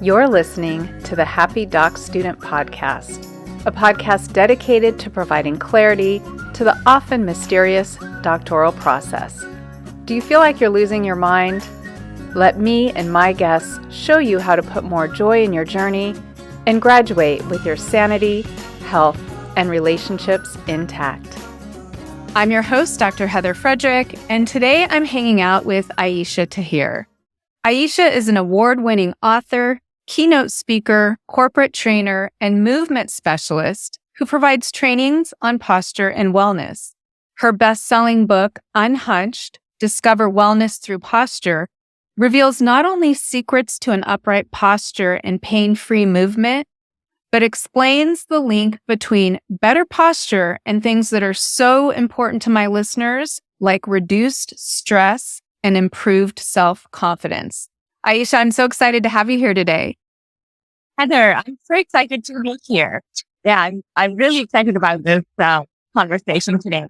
You're listening to the Happy Doc Student Podcast, a podcast dedicated to providing clarity to the often mysterious doctoral process. Do you feel like you're losing your mind? Let me and my guests show you how to put more joy in your journey and graduate with your sanity, health, and relationships intact. I'm your host, Dr. Heather Frederick, and today I'm hanging out with Aesha Tahir. Aesha is an award-winning author, keynote speaker, corporate trainer, and movement specialist who provides trainings on posture and wellness. Her best-selling book, Unhunched, Discover Wellness Through Posture, reveals not only secrets to an upright posture and pain-free movement, but explains the link between better posture and things that are so important to my listeners, like reduced stress and improved self-confidence. Aesha, I'm so excited to have you here today. Heather, I'm so excited to be here. Yeah, I'm really excited about this conversation today.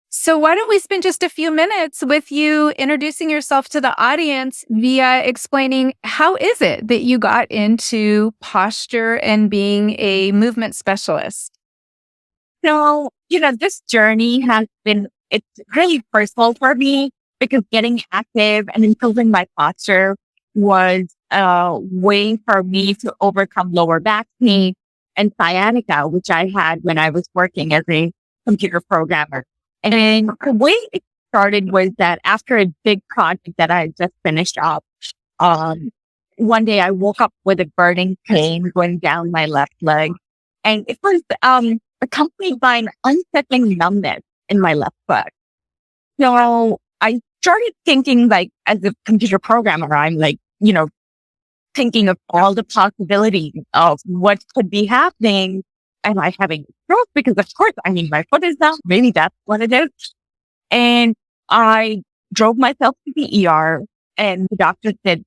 So why don't we spend just a few minutes with you introducing yourself to the audience via explaining how is it that you got into posture and being a movement specialist? So, this journey it's really personal for me because getting active and improving my posture was a way for me to overcome lower back pain and sciatica, which I had when I was working as a computer programmer. And the way it started was that after a big project that I had just finished up, one day I woke up with a burning pain going down my left leg. And it was accompanied by an unsettling numbness in my left foot. So I started thinking, as a computer programmer, I'm thinking of all the possibilities of what could be happening. Am I having a stroke? Because of course, my foot is down. Maybe that's what it is. And I drove myself to the ER and the doctor did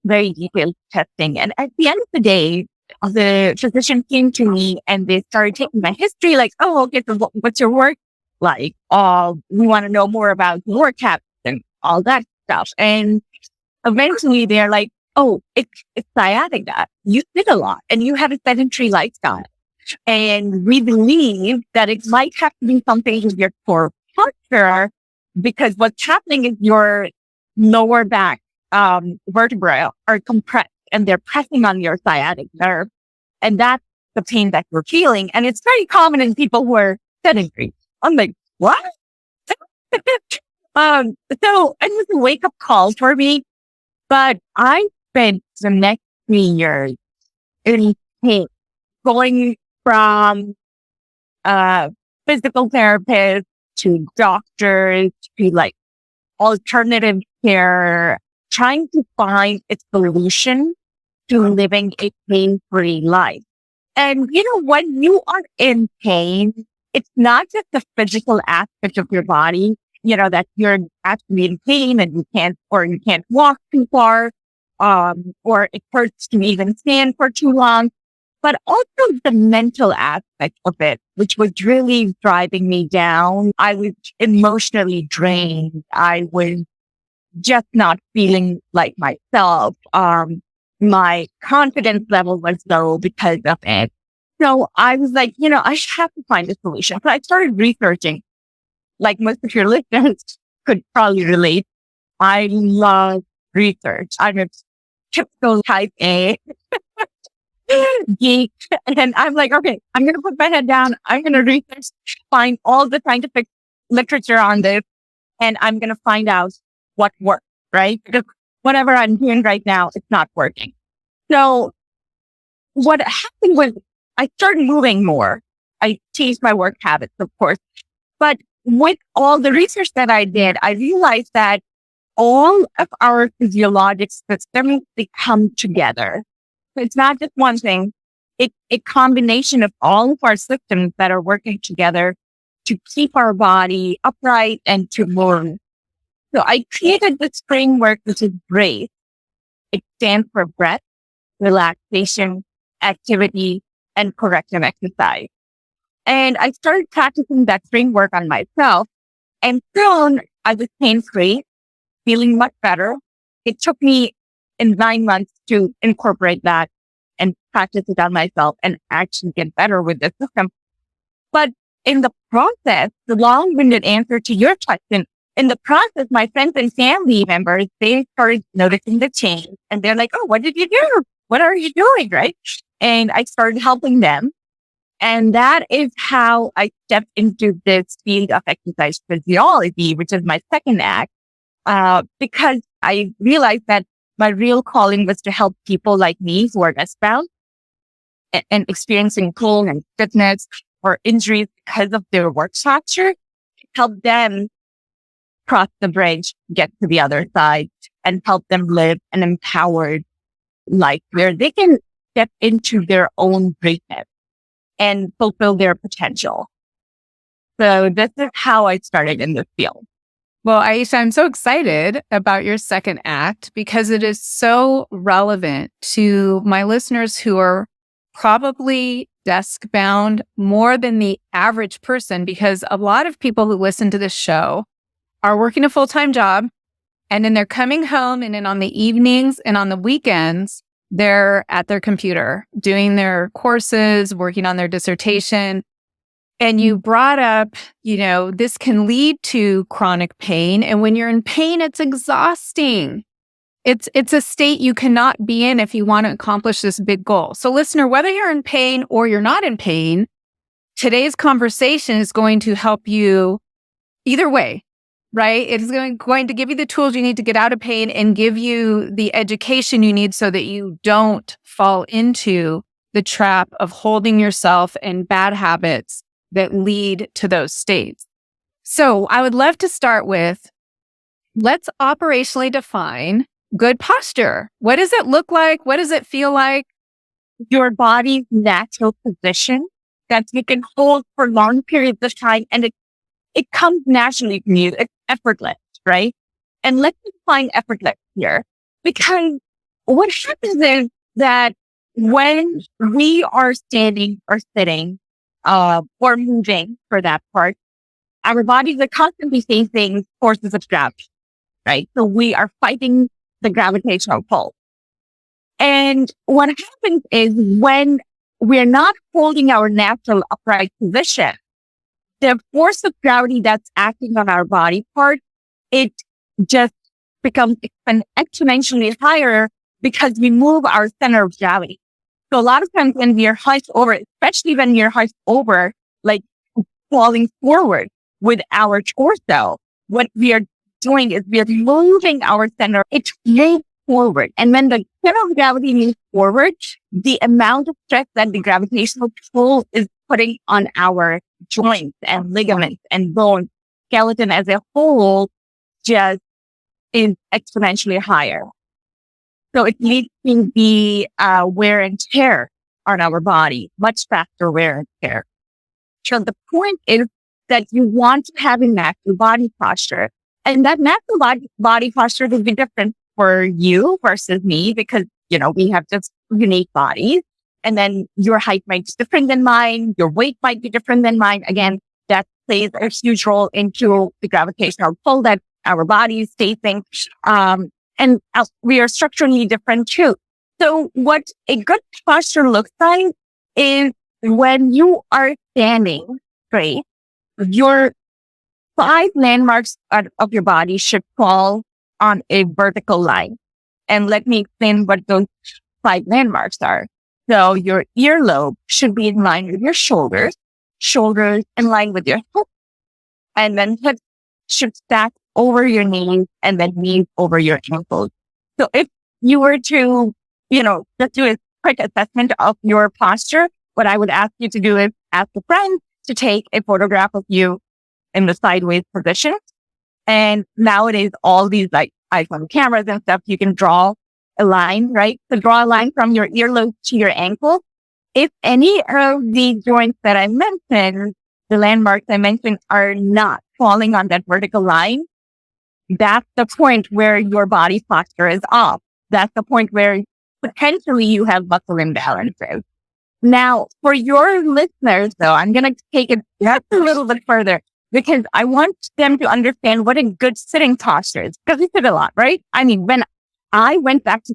very detailed testing. And at the end of the day, the physician came to me and they started taking my history so what's your work like? We want to know more about your work habits and all that stuff. And eventually they're like, oh, it's sciatica. You sit a lot and you have a sedentary lifestyle. And we believe that it might have to be something with your core posture because what's happening is your lower back vertebrae are compressed and they're pressing on your sciatic nerve. And that's the pain that you're feeling. And it's very common in people who are sedentary. I'm like, what? So it was a wake-up call for me. But I spent the next 3 years in pain, going from physical therapists to doctors to alternative care, trying to find a solution to living a pain-free life. And when you are in pain, it's not just the physical aspect of your body, that you're actually in pain and you can't walk too far, or it hurts to even stand for too long. But also the mental aspect of it, which was really driving me down. I was emotionally drained. I was just not feeling like myself. My confidence level was low because of it. So I was like, I have to find a solution. So I started researching. Like most of your listeners could probably relate. I love research. I'm a typical type A geek. And I'm like, okay, I'm going to put my head down. I'm going to research, find all the scientific literature on this, and I'm going to find out what works, right? Because whatever I'm doing right now, it's not working. So what happened was I started moving more. I changed my work habits, of course. But with all the research that I did, I realized that all of our physiologic systems, they come together. So it's not just one thing. It's a combination of all of our systems that are working together to keep our body upright and to move. So I created this framework, which is BRACE. It stands for breath, relaxation, activity, and corrective exercise. And I started practicing that framework on myself. And soon I was pain-free, feeling much better. It took me in 9 months to incorporate that and practice it on myself and actually get better with the system. But in the process, the long-winded answer to your question, in the process, my friends and family members, they started noticing the change and they're like, oh, what did you do? What are you doing? Right. And I started helping them. And that is how I stepped into this field of exercise physiology, which is my second act, because I realized that my real calling was to help people like me who are restbound and experiencing pain and stiffness or injuries because of their work posture, help them cross the bridge, get to the other side, and help them live an empowered life where they can step into their own greatness and fulfill their potential. So this is how I started in this field. Well, Aesha, I'm so excited about your second act because it is so relevant to my listeners who are probably desk bound more than the average person, because a lot of people who listen to this show are working a full-time job, and then they're coming home, and then on the evenings and on the weekends, they're at their computer doing their courses, working on their dissertation. And you brought up, this can lead to chronic pain. And when you're in pain, it's exhausting. It's a state you cannot be in if you want to accomplish this big goal. So listener, whether you're in pain or you're not in pain, today's conversation is going to help you either way, right? It's going to give you the tools you need to get out of pain and give you the education you need so that you don't fall into the trap of holding yourself in bad habits that lead to those states. So I would love to start with, let's operationally define good posture. What does it look like? What does it feel like? Your body's natural position that you can hold for long periods of time, and it comes naturally from you. It's effortless, right? And let's define effortless here, because what happens is that when we are standing or sitting, or moving for that part, our bodies are constantly facing forces of gravity, right? So we are fighting the gravitational pull. And what happens is when we're not holding our natural upright position, the force of gravity that's acting on our body part, it just becomes exponentially higher because we move our center of gravity. So a lot of times when we are hunched over, especially when you're hunched over, like falling forward with our torso, what we are doing is we are moving our center. It moves forward. And when the center of gravity moves forward, the amount of stress that the gravitational pull is putting on our joints and ligaments and bones, skeleton as a whole, just is exponentially higher. So it leads to the wear and tear on our body, much faster wear and tear. So the point is that you want to have a natural body posture. And that natural body posture will be different for you versus me because, we have just unique bodies. And then your height might be different than mine. Your weight might be different than mine. Again, that plays a huge role into the gravitational pull that our bodies facing. And we are structurally different too. So what a good posture looks like is when you are standing straight, your 5 landmarks of your body should fall on a vertical line. And let me explain what those 5 landmarks are. So your earlobe should be in line with your shoulders in line with your hips, and then hips should stack over your knees and then knees over your ankles. So if you were to, just do a quick assessment of your posture, what I would ask you to do is ask a friend to take a photograph of you in the sideways position. And nowadays, all these like iPhone cameras and stuff, you can draw a line, right? So draw a line from your earlobe to your ankle. If any of the joints that I mentioned, the landmarks I mentioned, are not falling on that vertical line, that's the point where your body posture is off. That's the point where potentially you have muscle imbalances. Now, for your listeners, though, I'm going to take it just a little bit further because I want them to understand what a good sitting posture is, because we sit a lot, right? I mean, when I went back to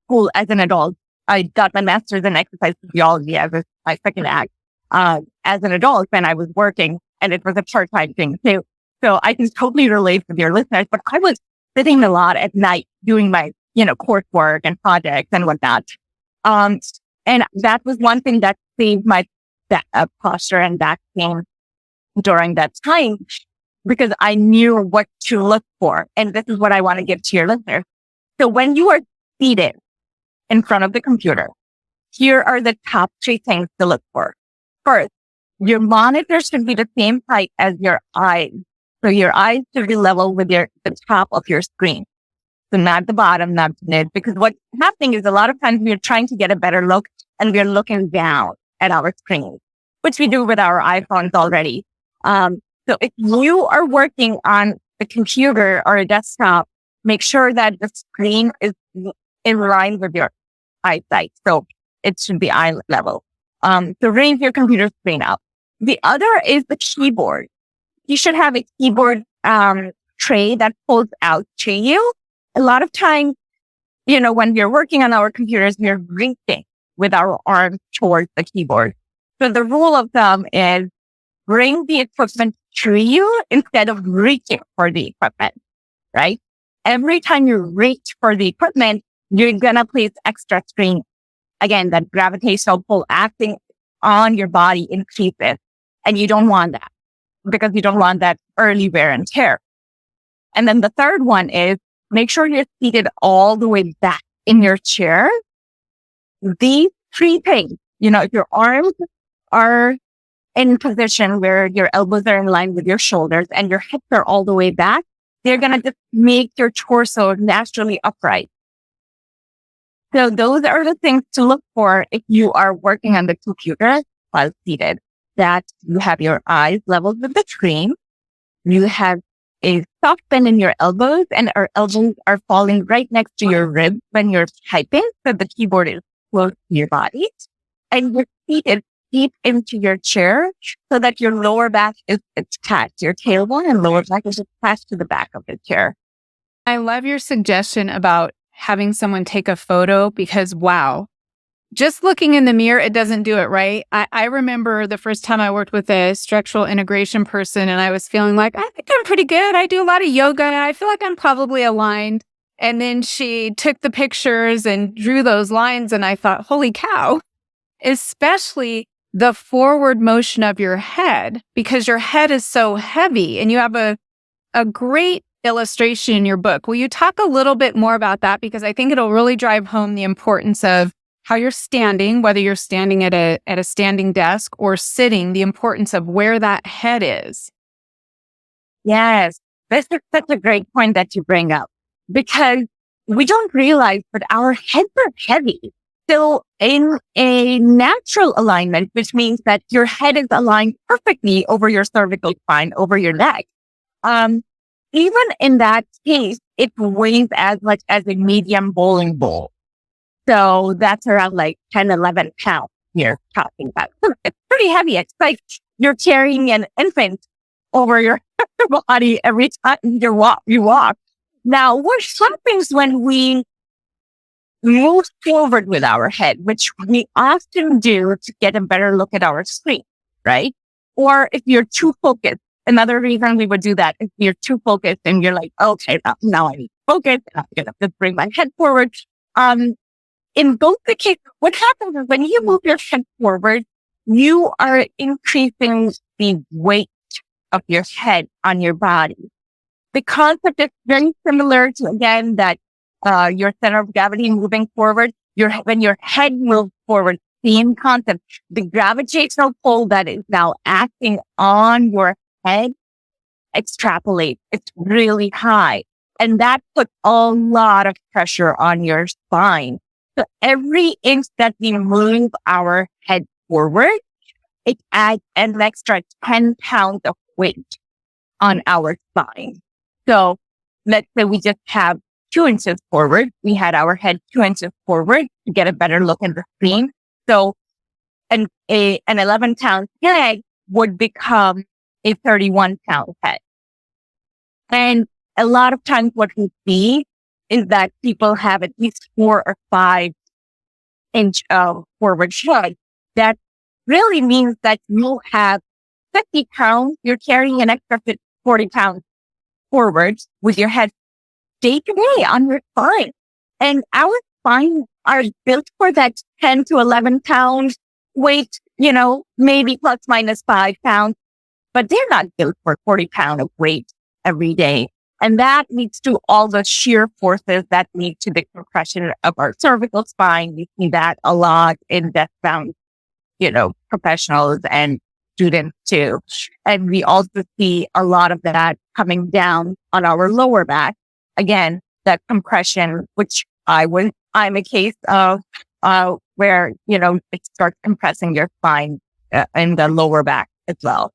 school as an adult. I got my master's in exercise physiology as my second act as an adult when I was working, and it was a part-time thing too. So I can totally relate with your listeners, but I was sitting a lot at night doing my, coursework and projects and whatnot. And that was one thing that saved my posture and back pain during that time, because I knew what to look for. And this is what I want to give to your listeners. So when you are seated in front of the computer, here are the top 3 things to look for. First, your monitor should be the same height as your eyes. So your eyes should be level with the top of your screen. So not the bottom, not the mid, because what's happening is a lot of times we're trying to get a better look and we're looking down at our screen, which we do with our iPhones already. So if you are working on a computer or a desktop, make sure that the screen is in line with your eyesight. So it should be eye level. So raise your computer screen up. The other is the keyboard. You should have a keyboard tray that pulls out to you. A lot of times, when we're working on our computers, we're reaching with our arms towards the keyboard. So the rule of thumb is bring the equipment to you instead of reaching for the equipment, right? Every time you reach for the equipment, you're going to place extra strain. Again, that gravitational pull acting on your body increases. And you don't want that, because you don't want that early wear and tear. And then the third one is make sure you're seated all the way back in your chair. These 3 things, if your arms are in position where your elbows are in line with your shoulders and your hips are all the way back, they're going to just make your torso naturally upright. So those are the things to look for if you are working on the computer while seated. That you have your eyes leveled with the screen. You have a soft bend in your elbows, and our elbows are falling right next to your ribs when you're typing. So the keyboard is close to your body, and you're seated deep into your chair so that your lower back is attached. Your tailbone and lower back is attached to the back of the chair. I love your suggestion about having someone take a photo, because wow, just looking in the mirror, it doesn't do it, right? I remember the first time I worked with a structural integration person, and I was feeling like, I think I'm pretty good. I do a lot of yoga. I feel like I'm probably aligned. And then she took the pictures and drew those lines, and I thought, holy cow, especially the forward motion of your head, because your head is so heavy, and you have a great illustration in your book. Will you talk a little bit more about that? Because I think it'll really drive home the importance of how you're standing, whether you're standing at a standing desk or sitting, the importance of where that head is. Yes, this is such a great point that you bring up, because we don't realize that our heads are heavy. So in a natural alignment, which means that your head is aligned perfectly over your cervical spine, over your neck. Even in that case, it weighs as much as a medium bowling ball. So that's around like 10, 11 pounds you're talking about. So it's pretty heavy. It's like you're carrying an infant over your body every time you walk. Now, what happens when we move forward with our head, which we often do to get a better look at our screen, right? Or if you're too focused, another reason we would do that is you're too focused and you're like, okay, now I need to focus. I'm going to just bring my head forward. In both the cases, what happens is when you move your head forward, you are increasing the weight of your head on your body. The concept is very similar to, again, that your center of gravity moving forward. When your head moves forward, same concept. The gravitational pull that is now acting on your head extrapolates. It's really high. And that puts a lot of pressure on your spine. So every inch that we move our head forward, it adds an extra 10 pounds of weight on our spine. So let's say we just have 2 inches forward. We had our head 2 inches forward to get a better look at the screen. So an 11-pound head would become a 31-pound head. And a lot of times what we see is that people have at least 4 or 5 inch forward shrug. That really means that you have 50 pounds, you're carrying an extra 40 pounds forward with your head day to day on your spine. And our spine are built for that 10 to 11 pound weight, maybe plus minus 5 pounds, but they're not built for 40 pound of weight every day. And that leads to all the shear forces that lead to the compression of our cervical spine. We see that a lot in desk-bound, professionals and students too. And we also see a lot of that coming down on our lower back. Again, that compression, which I'm a case of, where, it starts compressing your spine in the lower back as well.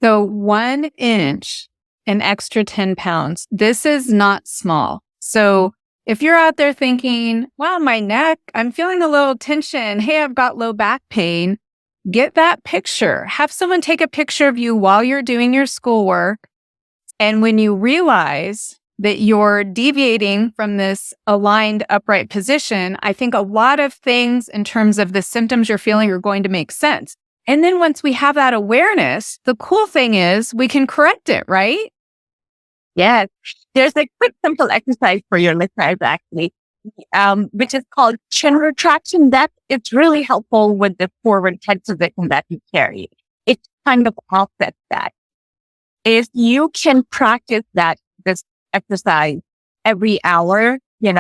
So 1 inch, an extra 10 pounds. This is not small. So if you're out there thinking, wow, my neck, I'm feeling a little tension. Hey, I've got low back pain. Get that picture. Have someone take a picture of you while you're doing your schoolwork. And when you realize that you're deviating from this aligned upright position, I think a lot of things in terms of the symptoms you're feeling are going to make sense. And then once we have that awareness, the cool thing is we can correct it, right? Yes. There's a quick, simple exercise for your listeners, actually, which is called chin retraction. That is really helpful with the forward head position that you carry. It kind of offsets that. If you can practice this exercise every hour, 3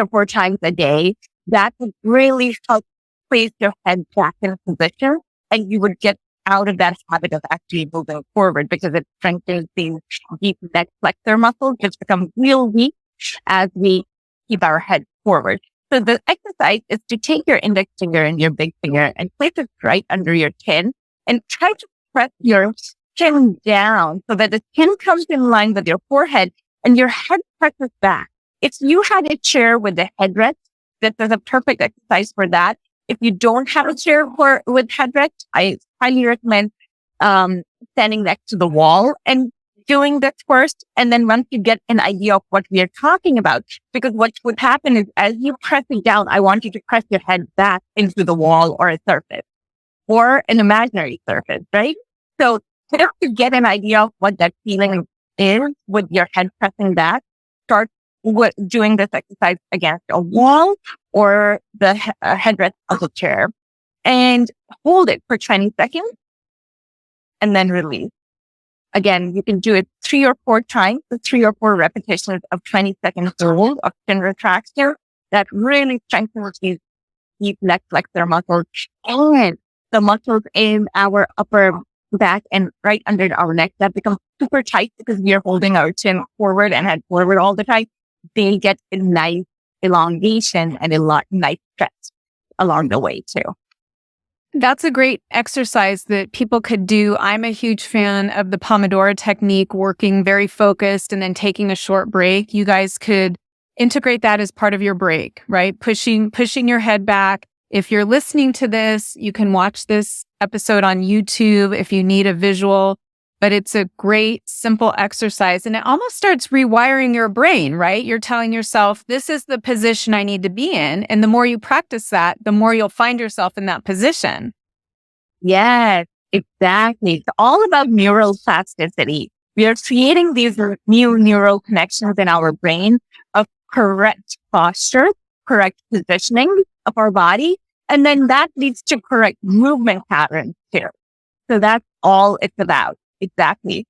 or 4 times a day, that would really help place your head back in position, and you would get out of that habit of actually moving forward because it strengthens these deep neck flexor muscles, which become real weak as we keep our head forward. So the exercise is to take your index finger and your big finger and place it right under your chin and try to press your chin down so that the chin comes in line with your forehead and your head presses back. If you had a chair with a headrest, this is a perfect exercise for that. If you don't have a chair with headrest, I highly recommend standing next to the wall and doing this first. And then once you get an idea of what we are talking about, because what would happen is as you press it down, I want you to press your head back into the wall or a surface or an imaginary surface, right? So just to get an idea of what that feeling is with your head pressing back, start doing this exercise against a wall or the headrest of the chair and hold it for 20 seconds and then release. Again, you can do it 3 or 4 times, 3 or 4 repetitions of 20 seconds hold of chin retraction. That really strengthens these deep neck flexor muscles and the muscles in our upper back and right under our neck that become super tight because we are holding our chin forward and head forward all the time. They get a nice elongation and nice stretch along the way too. That's a great exercise that people could do. I'm a huge fan of the Pomodoro technique, working very focused and then taking a short break. You guys could integrate that as part of your break, right? Pushing your head back. If you're listening to this, you can watch this episode on YouTube if you need a visual, but it's a great, simple exercise. And it almost starts rewiring your brain, right? You're telling yourself, this is the position I need to be in. And the more you practice that, the more you'll find yourself in that position. Yes, exactly. It's all about neural plasticity. We are creating these new neural connections in our brain of correct posture, correct positioning of our body. And then that leads to correct movement patterns too. So that's all it's about. Exactly.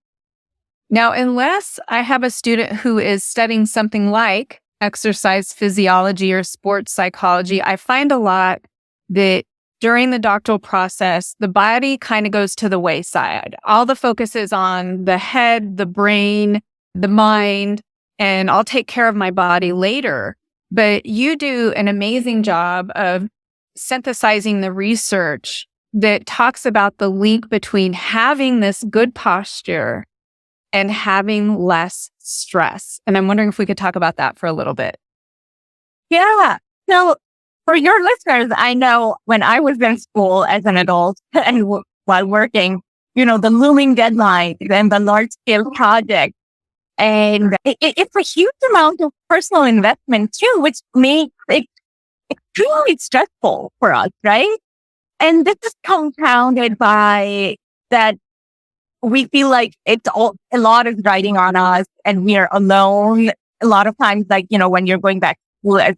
Now, unless I have a student who is studying something like exercise physiology or sports psychology, I find a lot that during the doctoral process, the body kind of goes to the wayside. All the focus is on the head, the brain, the mind, and I'll take care of my body later. But you do an amazing job of synthesizing the research that talks about the link between having this good posture and having less stress. And I'm wondering if we could talk about that for a little bit. Yeah. So for your listeners, I know when I was in school as an adult and while working, the looming deadline and the large scale project, And it's a huge amount of personal investment too, which makes it extremely stressful for us, right? And this is compounded by that we feel like a lot is riding on us and we are alone. A lot of times, like, when you're going back to school as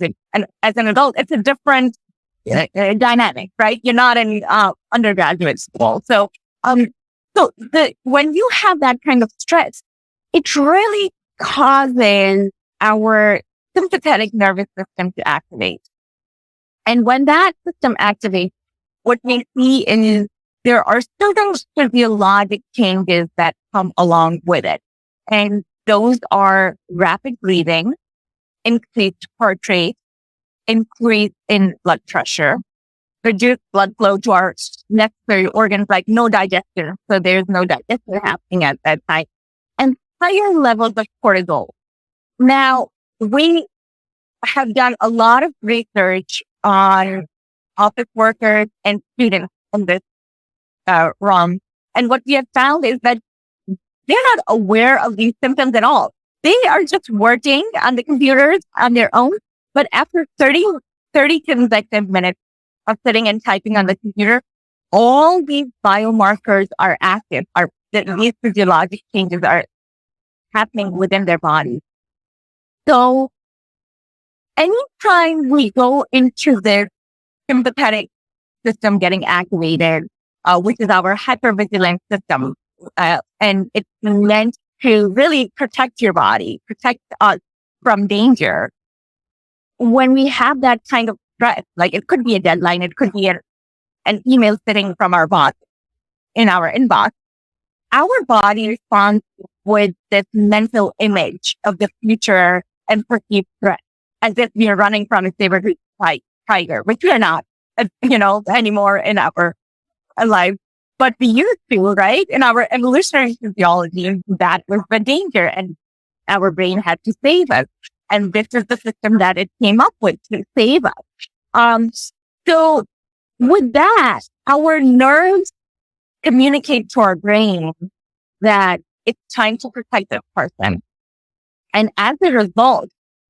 an adult, it's a different dynamic, right? You're not in undergraduate school. When you have that kind of stress, it really causes our sympathetic nervous system to activate. And when that system activates, what we see is there are certain physiologic changes that come along with it. And those are rapid breathing, increased heart rate, increase in blood pressure, reduced blood flow to our necessary organs, like no digestion. So there's no digestion happening at that time. And higher levels of cortisol. Now, we have done a lot of research on office workers and students in this realm. And what we have found is that they're not aware of these symptoms at all. They are just working on the computers on their own. But after 30 consecutive minutes of sitting and typing on the computer, all these biomarkers are active. These physiologic changes are happening within their bodies. So anytime we go into this sympathetic system getting activated, which is our hypervigilance system, and it's meant to really protect your body, protect us from danger. When we have that kind of stress, like it could be a deadline, it could be an email sitting from our boss in our inbox, our body responds with this mental image of the future and perceived threat, as if we are running from a saber-toothed tiger, which we are not, anymore in our life. But we used to, right? In our evolutionary physiology, that was the danger, and our brain had to save us. And this is the system that it came up with to save us. So with that, our nerves communicate to our brain that it's time to protect the person. And as a result,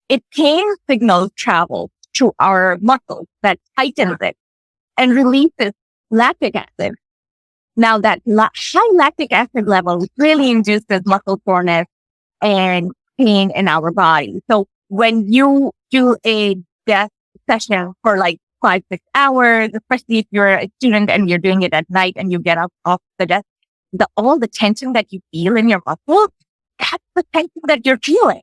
it pain signals travel to our muscles that tightens it and releases lactic acid. Now that high lactic acid level really induces muscle soreness and pain in our body. So when you do a desk session for like 5-6 hours, especially if you're a student and you're doing it at night and you get up off the desk, all the tension that you feel in your muscles, that's the tension that you're feeling.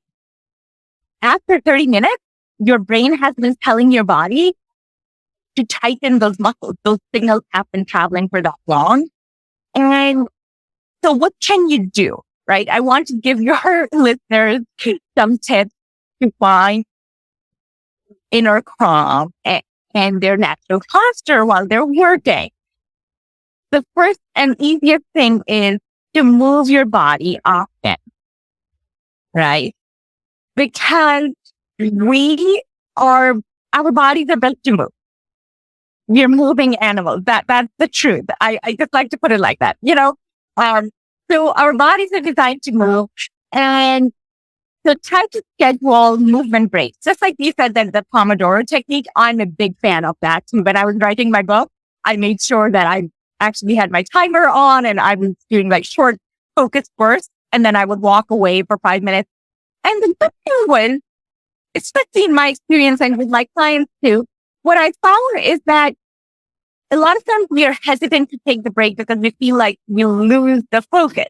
After 30 minutes, your brain has been telling your body to tighten those muscles. Those signals have been traveling for that long. And so what can you do, right? I want to give your listeners some tips to find inner calm and their natural posture while they're working. The first and easiest thing is to move your body often, right? Because our bodies are built to move. We're moving animals. That's the truth. I just like to put it like that, so our bodies are designed to move, and so try to schedule movement breaks. Just like you said, that the Pomodoro technique, I'm a big fan of that. When I was writing my book, I made sure that I actually had my timer on and I was doing like short focused bursts, and then I would walk away for 5 minutes. And the good thing was, especially in my experience and with my clients too, what I found is that a lot of times we are hesitant to take the break because we feel like we'll lose the focus.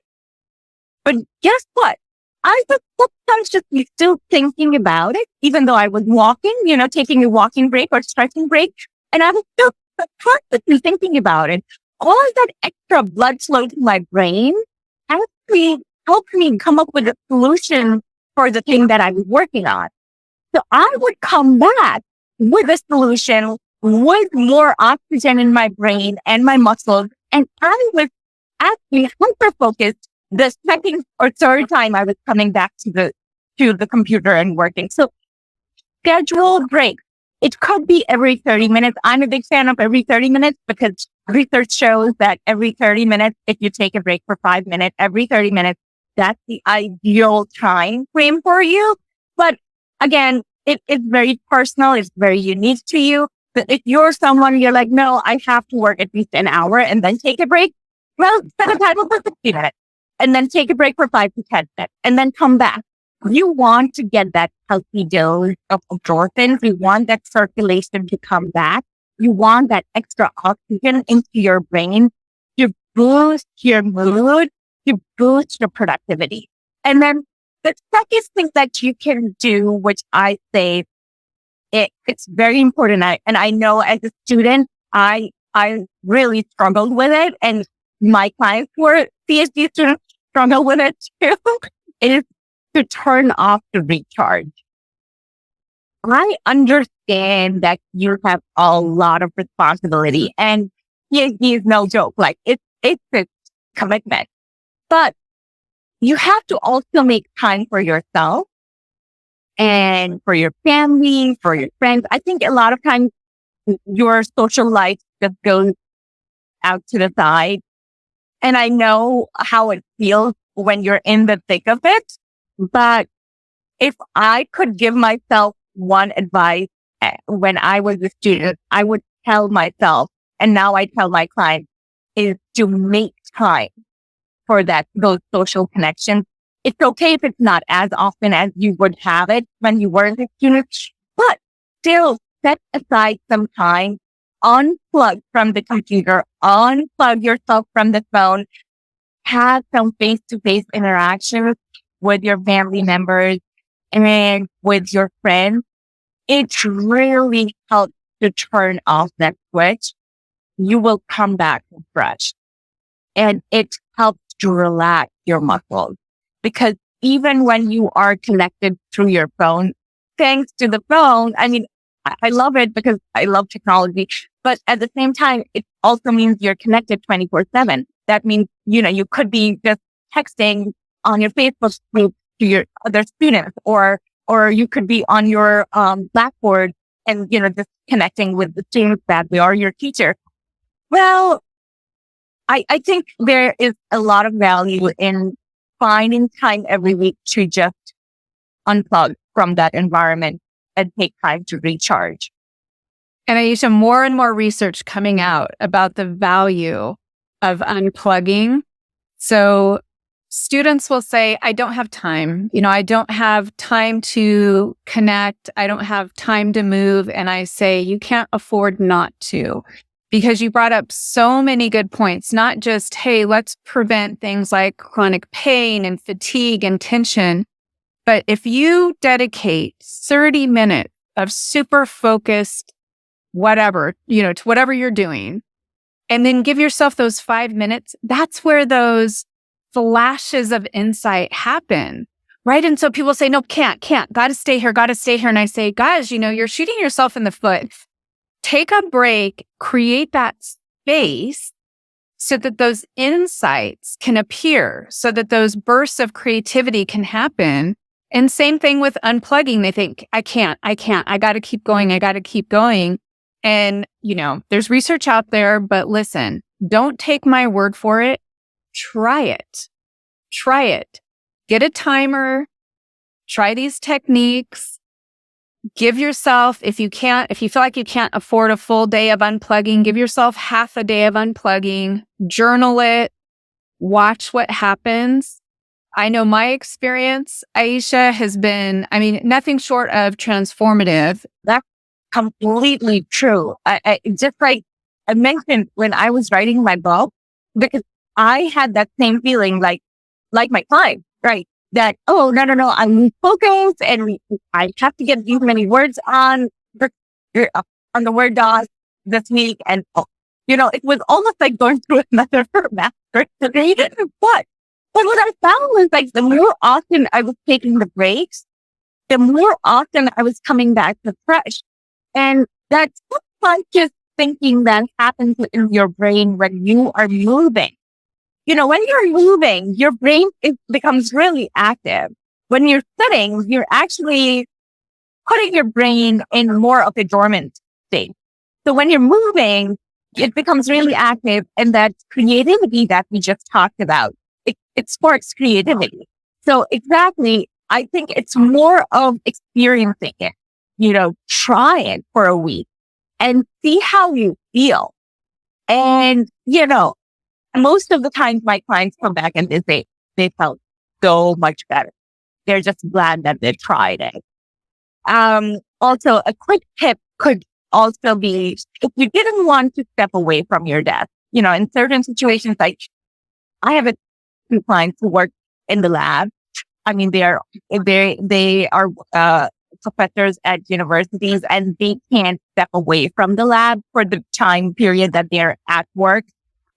But guess what? I was subconsciously still thinking about it, even though I was walking, taking a walking break or stretching break. And I was still subconsciously thinking about it. All of that extra blood flow to my brain actually helped me come up with a solution for the thing that I was working on. So I would come back with a solution with more oxygen in my brain and my muscles. And I was actually hyper-focused the second or third time I was coming back to the computer and working. So schedule breaks. It could be every 30 minutes. I'm a big fan of every 30 minutes because research shows that every 30 minutes, if you take a break for 5 minutes, every 30 minutes, that's the ideal time frame for you. But again, it's very personal. It's very unique to you. But if you're someone, you're like, no, I have to work at least an hour and then take a break. Well, set a timer for 60 minutes and then take a break for 5 to 10 minutes and then come back. You want to get that healthy dose of endorphins. You want that circulation to come back. You want that extra oxygen into your brain to boost your mood, to boost your productivity. And then the second thing that you can do, which I say it's very important. And I know as a student, I really struggled with it. And my clients who are PhD students struggle with it too, is to turn off the recharge. I understand that you have a lot of responsibility and PhD is no joke. Like it's a commitment, but you have to also make time for yourself and for your family, for your friends. I think a lot of times your social life just goes out to the side. And I know how it feels when you're in the thick of it. But if I could give myself one advice when I was a student, I would tell myself, and now I tell my clients, is to make time for those social connections. It's okay if it's not as often as you would have it when you were a student, but still set aside some time, unplug from the computer, unplug yourself from the phone, have some face-to-face interactions with your family members and with your friends. It really helps to turn off that switch. You will come back refreshed. And it helps to relax your muscles. Because even when you are connected through your phone, thanks to the phone, I mean, I love it because I love technology. But at the same time, it also means you're connected 24/7. That means, you could be just texting on your Facebook group to your other students, or you could be on your Blackboard and, just connecting with the students that we are your teacher. Well, I think there is a lot of value in finding time every week to just unplug from that environment and take time to recharge. And Aesha, more and more research coming out about the value of unplugging. So students will say, I don't have time. I don't have time to connect. I don't have time to move. And I say, you can't afford not to, because you brought up so many good points, not just, hey, let's prevent things like chronic pain and fatigue and tension. But if you dedicate 30 minutes of super focused whatever, to whatever you're doing, and then give yourself those 5 minutes, that's where those flashes of insight happen, right? And so people say, no, can't, gotta stay here. And I say, guys, you're shooting yourself in the foot. Take a break, create that space so that those insights can appear, so that those bursts of creativity can happen. And same thing with unplugging. They think, I can't, I gotta keep going. And, there's research out there, but listen, don't take my word for it. Try it. Get a timer, try these techniques, give yourself, if you feel like you can't afford a full day of unplugging, give yourself half a day of unplugging, journal it, watch what happens. I know my experience, Aesha, has been, nothing short of transformative. That's completely true. I just like I mentioned when I was writing my book, because I had that same feeling like my client, right? That, oh, no, I'm focused and I have to get these many words on the Word doc this week. And, it was almost like going through another master's degree. But what I found was like the more often I was taking the breaks, the more often I was coming back refreshed. And that's subconscious thinking that happens in your brain when you are moving. When you're moving, your brain becomes really active. When you're sitting, you're actually putting your brain in more of a dormant state. So when you're moving, it becomes really active, and that creativity that we just talked about, it it sparks creativity. So exactly, I think it's more of experiencing it, try it for a week and see how you feel. And, most of the times my clients come back and they say they felt so much better. They're just glad that they tried it. Also, a quick tip could also be if you didn't want to step away from your desk, in certain situations, like I have two clients who work in the lab. I mean, they are professors at universities and they can't step away from the lab for the time period that they're at work.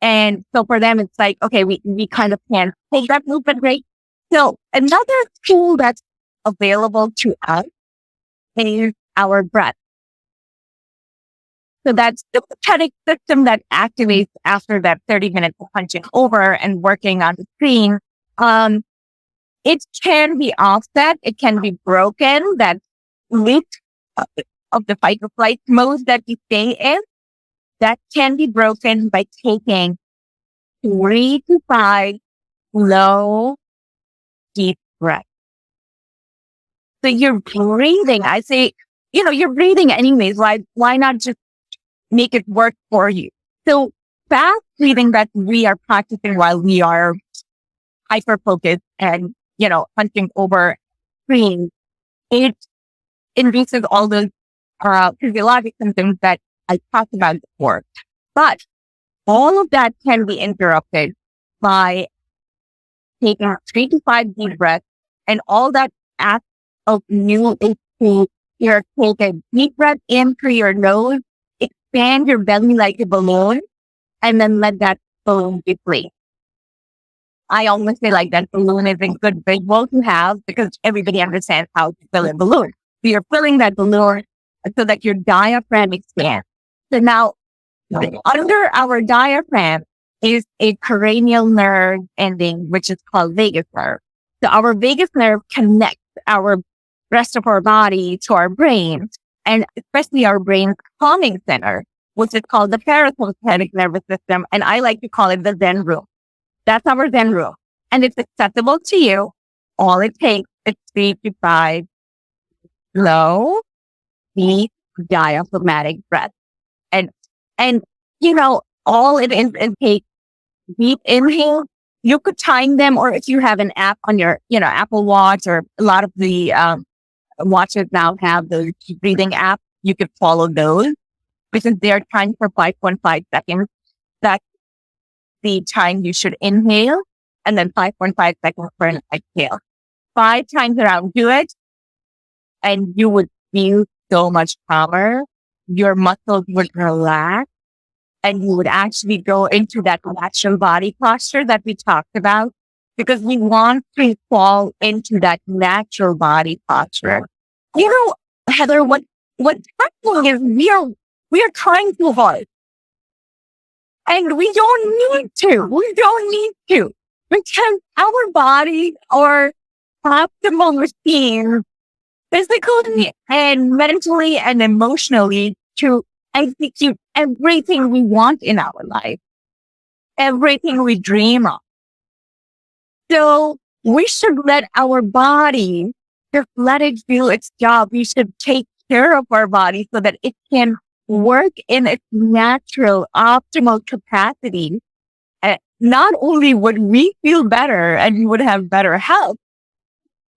And so for them, it's like, okay, we kind of can't take that movement break. So another tool that's available to us is our breath. So that's the pathetic system that activates after that 30 minutes of punching over and working on the screen. It can be offset. It can be broken. That loop of the fight or flight mode that you stay in, that can be broken by taking 3 to 5 slow, deep breaths. So you're breathing. I say, you're breathing anyways. Why not just make it work for you? So fast breathing that we are practicing while we are hyper focused and, punching over screens, it induces all those physiologic symptoms that I talked about before. But all of that can be interrupted by taking 3 to 5 deep breaths, and all that acts of new is to your take a deep breath in through your nose, expand your belly like a balloon, and then let that balloon deflate. I almost say like that balloon is a good visual to have because everybody understands how to fill a balloon. So you're filling that balloon so that your diaphragm expands. So now, under our diaphragm is a cranial nerve ending, which is called vagus nerve. So our vagus nerve connects our rest of our body to our brain, and especially our brain's calming center, which is called the parasympathetic nervous system. And I like to call it the Zen room. That's our Zen room. And it's accessible to you. All it takes is 3 to 5 slow, deep, diaphragmatic breath. And all it is take deep inhale. You could time them, or if you have an app on your, Apple Watch, or a lot of the watches now have those breathing apps, you could follow those because they're timed for 5.5 seconds. That's the time you should inhale, and then 5.5 seconds for an exhale. 5 times around, do it, and you would feel so much calmer. Your muscles would relax, and you would actually go into that natural body posture that we talked about, because we want to fall into that natural body posture. Heather, what's happening is we are trying too hard. And we don't need to. We don't need to. Because our body are optimal machines, physically and mentally and emotionally, to execute everything we want in our life, everything we dream of. So we should let our body, just let it do its job. We should take care of our body so that it can work in its natural, optimal capacity. Not only would we feel better and we would have better health,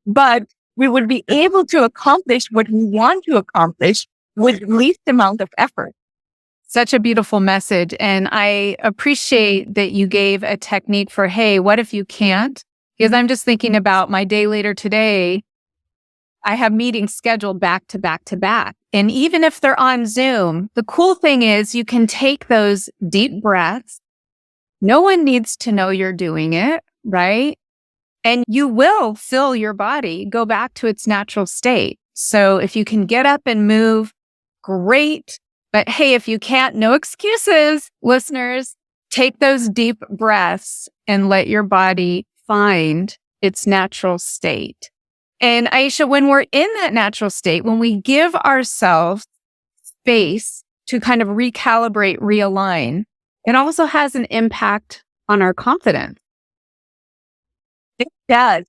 but we would be able to accomplish what we want to accomplish with least amount of effort. Such a beautiful message. And I appreciate that you gave a technique for, hey, what if you can't? Because I'm just thinking about my day later today. I have meetings scheduled back to back to back. And even if they're on Zoom, the cool thing is you can take those deep breaths. No one needs to know you're doing it, right? And you will feel your body go back to its natural state. So if you can get up and move, great. But hey, if you can't, no excuses, listeners. Take those deep breaths and let your body find its natural state. And Aesha, when we're in that natural state, when we give ourselves space to kind of recalibrate, realign, it also has an impact on our confidence. does.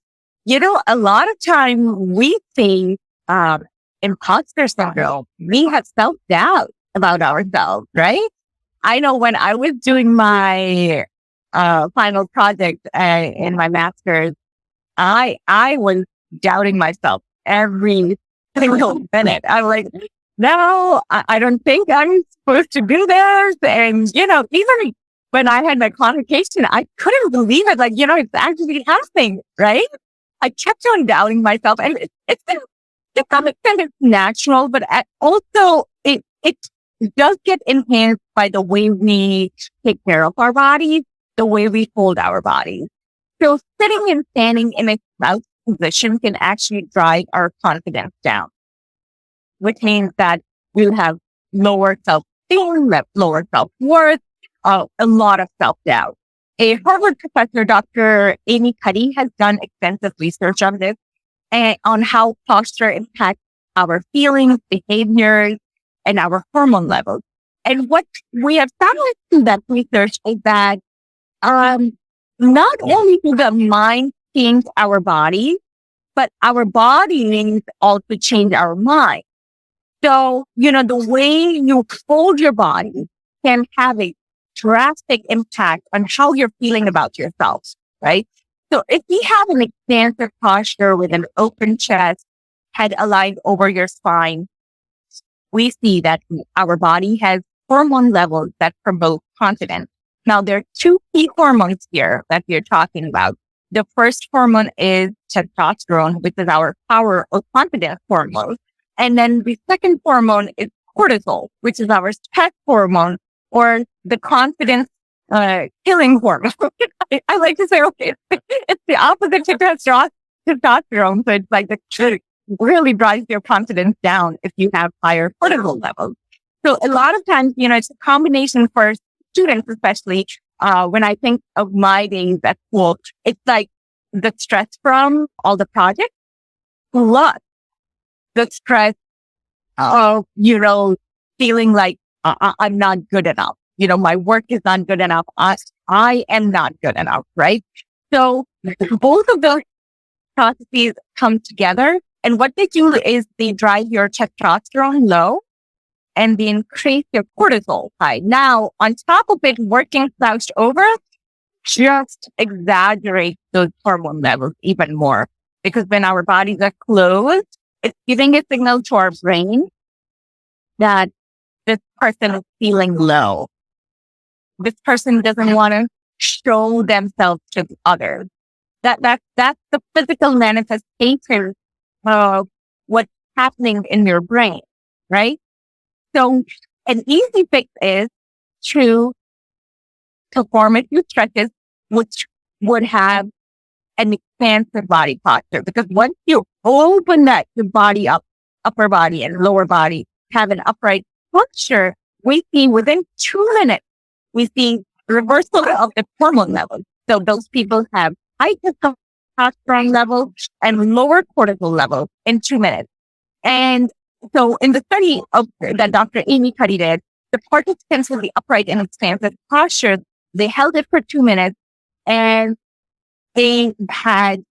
A lot of time we think, imposter syndrome. We have self-doubt about ourselves, right? I know when I was doing my final project in my master's, I was doubting myself every single minute. I'm like, no, I don't think I'm supposed to do this. And, even when I had my convocation, I couldn't believe it. Like, it's actually happening, right? I kept on doubting myself. And it's to some extent, it's natural, but also it does get enhanced by the way we take care of our bodies, the way we hold our bodies. So sitting and standing in a crouch position can actually drive our confidence down, which means that we'll have lower self-esteem, lower self-worth, a lot of self-doubt. A Harvard professor, Dr. Amy Cuddy, has done extensive research on this and on how posture impacts our feelings, behaviors, and our hormone levels. And what we have found through that research is that not only do the mind change our body, but our bodies also change our mind. So, the way you hold your body can have a drastic impact on how you're feeling about yourself, right? So if you have an expansive posture with an open chest, head aligned over your spine, we see that our body has hormone levels that promote confidence. Now, there are two key hormones here that we're talking about. The first hormone is testosterone, which is our power or confidence hormone. And then the second hormone is cortisol, which is our stress hormone or the confidence killing hormone. I like to say, okay, it's the opposite to testosterone. So it's like the really drives your confidence down if you have higher cortisol levels. So a lot of times, it's a combination for students, especially when I think of my days at school, it's like the stress from all the projects, plus the stress of, feeling like I'm not good enough. My work is not good enough. I am not good enough, right? So both of those processes come together. And what they do is they drive your testosterone low and they increase your cortisol high. Now, on top of it, working slouched over just exaggerates those hormone levels even more. Because when our bodies are closed, it's giving a signal to our brain that this person is feeling low. This person doesn't want to show themselves to others. That's the physical manifestation of what's happening in your brain, right? So an easy fix is to perform a few stretches, which would have an expansive body posture. Because once you open your body up, upper body and lower body, have an upright posture, we see within 2 minutes, we see reversal of the hormone levels. So those people have high testosterone levels and lower cortisol levels in 2 minutes. And so in the study that Dr. Amy Cuddy did, the participants with the upright and expansive posture, they held it for 2 minutes and they had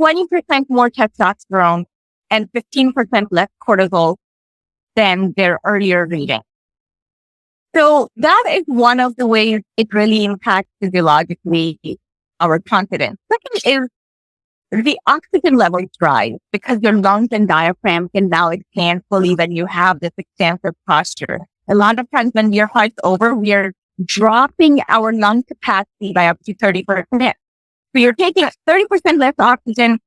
20% more testosterone and 15% less cortisol than their earlier reading. So that is one of the ways it really impacts physiologically our confidence. Second is the oxygen levels rise because your lungs and diaphragm can now expand fully when you have this expansive posture. A lot of times when your heart's over, we are dropping our lung capacity by up to 30%. So you're taking 30% less oxygen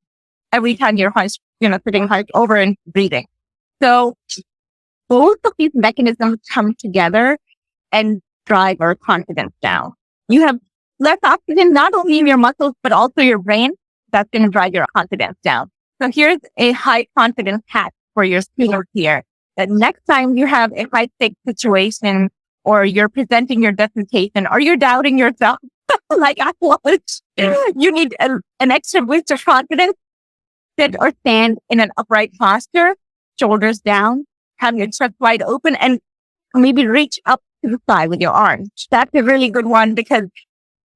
every time your heart's, sitting heart over and breathing. So both of these mechanisms come together and drive our confidence down. You have less oxygen, not only in your muscles, but also your brain. That's going to drive your confidence down. So here's a high confidence hack for your students here. That next time you have a high stake situation or you're presenting your dissertation or you're doubting yourself, like I was, you need an extra boost of confidence. Sit or stand in an upright posture, shoulders down, have your chest wide open, and maybe reach up to the side with your arms. That's a really good one because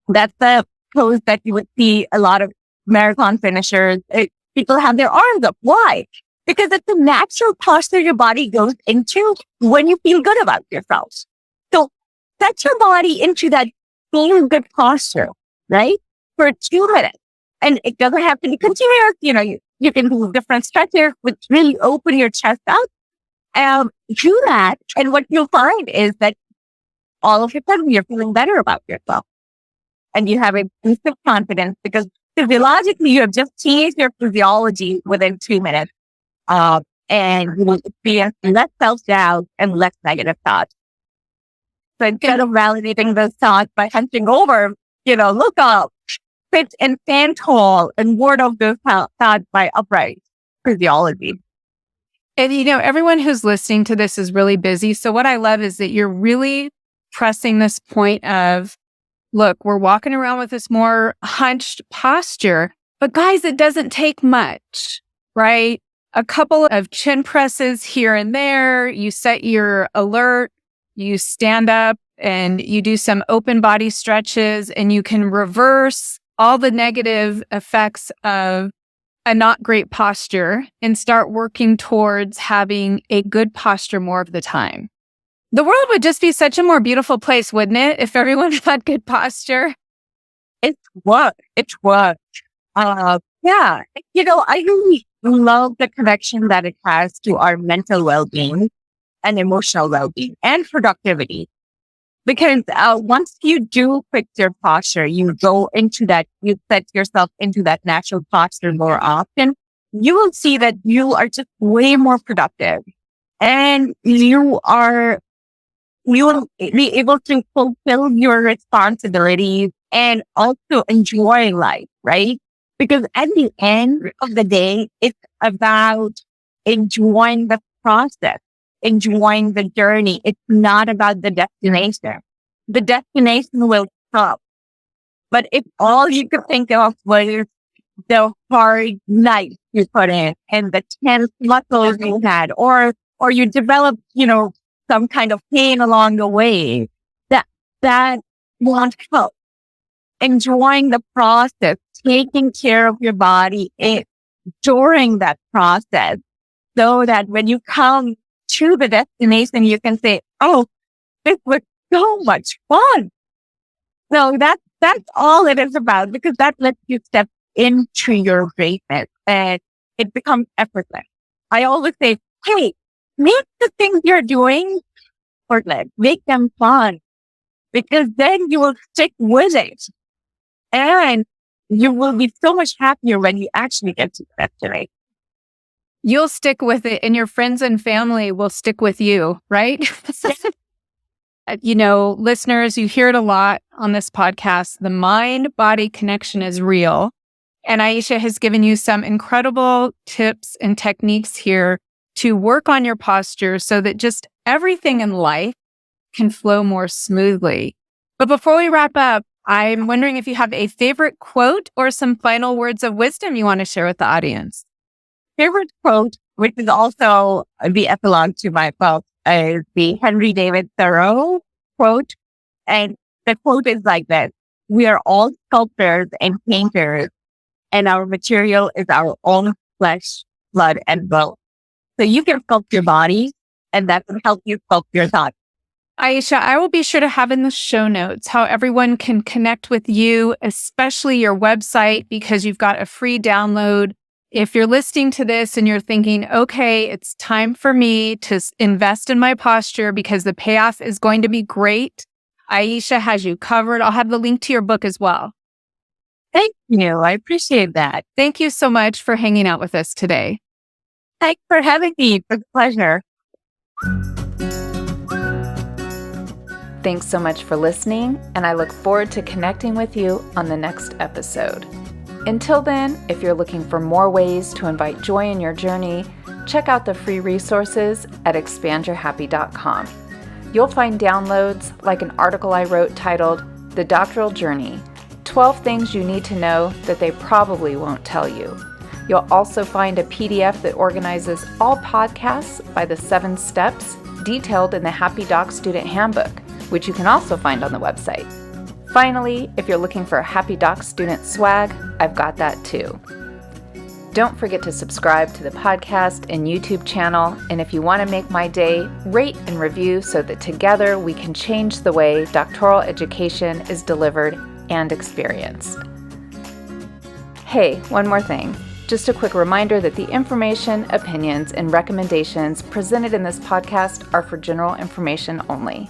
that's the pose that you would see a lot of marathon finishers, people have their arms up. Why? Because it's a natural posture your body goes into when you feel good about yourself. So set your body into that feel good posture, right? For 2 minutes. And it doesn't have to be continuous. You can do different stretches, which really open your chest out. Do that. And what you'll find is that all of a sudden you're feeling better about yourself. And you have a boost of confidence because physiologically you have just changed your physiology within 2 minutes. And you will experience less self-doubt and less negative thoughts. So instead of validating those thoughts by hunching over, look up, sit and stand tall, and ward off those thoughts by upright physiology. And everyone who's listening to this is really busy. So what I love is that you're really pressing this point of, look, we're walking around with this more hunched posture, but guys, it doesn't take much, right? A couple of chin presses here and there, you set your alert, you stand up and you do some open body stretches, and you can reverse all the negative effects of a not great posture and start working towards having a good posture more of the time. The world would just be such a more beautiful place, wouldn't it, if everyone had good posture? It would. Yeah. I really love the connection that it has to our mental well-being and emotional well-being and productivity. Because once you do fix your posture, you go into that, you set yourself into that natural posture more often, you will see that you are just way more productive. And you will be able to fulfill your responsibilities and also enjoy life, right? Because at the end of the day, it's about enjoying the process, enjoying the journey. It's not about the destination. The destination will come. But if all you could think of was the hard night you put in and the tense muscles you had, or you developed, some kind of pain along the way, that won't help. Enjoying the process, taking care of your body during that process, so that when you come to the destination, you can say, oh, this was so much fun. So that's all it is about, because that lets you step into your greatness and it becomes effortless. I always say, hey, make the things you're doing effortless, make them fun, because then you will stick with it. And you will be so much happier when you actually get to the destination. You'll stick with it and your friends and family will stick with you, right? Listeners, you hear it a lot on this podcast. The mind-body connection is real. And Aesha has given you some incredible tips and techniques here to work on your posture so that just everything in life can flow more smoothly. But before we wrap up, I'm wondering if you have a favorite quote or some final words of wisdom you want to share with the audience. Favorite quote, which is also the epilogue to my book, is the Henry David Thoreau quote. And the quote is like this: we are all sculptors and painters, and our material is our own flesh, blood, and bone. So you can sculpt your body, and that can help you sculpt your thoughts. Aesha, I will be sure to have in the show notes how everyone can connect with you, especially your website, because you've got a free download. If you're listening to this and you're thinking, okay, it's time for me to invest in my posture because the payoff is going to be great, Aesha has you covered. I'll have the link to your book as well. Thank you. I appreciate that. Thank you so much for hanging out with us today. Thanks for having me. It's a pleasure. Thanks so much for listening, and I look forward to connecting with you on the next episode. Until then, if you're looking for more ways to invite joy in your journey, check out the free resources at expandyourhappy.com. You'll find downloads like an article I wrote titled The Doctoral Journey, 12 Things You Need to Know That They Probably Won't Tell You. You'll also find a PDF that organizes all podcasts by the 7 steps detailed in the Happy Doc Student Handbook, which you can also find on the website. Finally, if you're looking for Happy Doc student swag, I've got that too. Don't forget to subscribe to the podcast and YouTube channel, and if you want to make my day, rate and review so that together we can change the way doctoral education is delivered and experienced. Hey, one more thing. Just a quick reminder that the information, opinions, and recommendations presented in this podcast are for general information only.